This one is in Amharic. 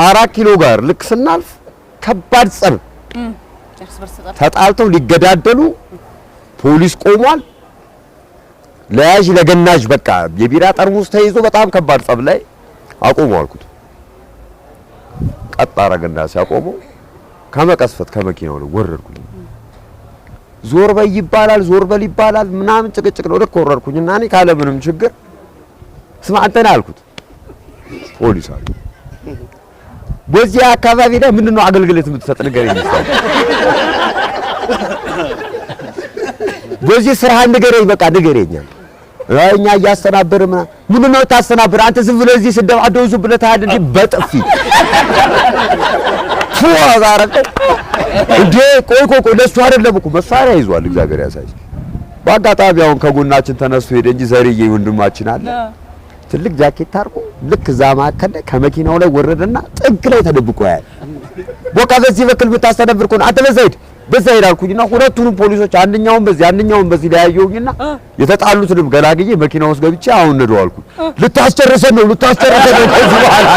ከ4 ኪሎ ጋር ልክ ስናልፍ ከባድ ጸብ ተጣልተው ሊገዳደሉ ፖሊስ ቆሟል። ለያዥ ለገናዥ በቃ የቢራ ጠርሙስ ተይዞ በጣም ከባድ ጸብ ላይ አቆሙ አልኩት። ቀጥ አረገና ሲያቆመው ከመቀስፈት ከመኪናው ነው ወረድኩኝ። ዞር በይ ይባላል ዞር በል ይባላል ምናምን ጭቅጭቅ ነው። ልክ ወረድኩኝና እኔ ካለ ምንም ችግር ስማ አንተ ነህ አልኩት። ፖሊስ አለ በዚህ አካባቢ ላይ ምንድነው አገልግሎት የምትሰጥ ንገረኝ ይላል። በዚህ ስራ ንገረኝ በቃ ንገረኝ። እኛ እያስተናበርን ምንድነው ታስተናብር አንተ ዝም ብለህ እዚህ ስደባደው ዝም ብለህ ታዲያ እንዴ በጥፊ ፉአዛረቀ እንዴ ቆይ ለሱ አይደለም እኮ መሳሪያ ይዟል እግዚአብሔር ያሳይ። በአጋጣሚ አሁን ከጎናችን ተነስቶ ሄደ እንጂ ዘርዬ ወንድማችን አለ ትልቅ ጃኬት ታርቆ ልክ እዛ ማከለ ከመኪናው ላይ ወረደና ጥግ ላይ ተደብቆ ያያል። በቃ በዚህ በኩል ብታስተነብር ኮን አንተ በዛ ሄድ አልኩኝና ሁለቱንም ፖሊሶች አንደኛውን በዚህ ላይ ያየውኝና የተጣሉትንም ገላግዬ መኪናው ውስጥ ገብቼ አሁን ነዶ አልኩ ልታስጨርሰን ነው ከዚህ በኋላ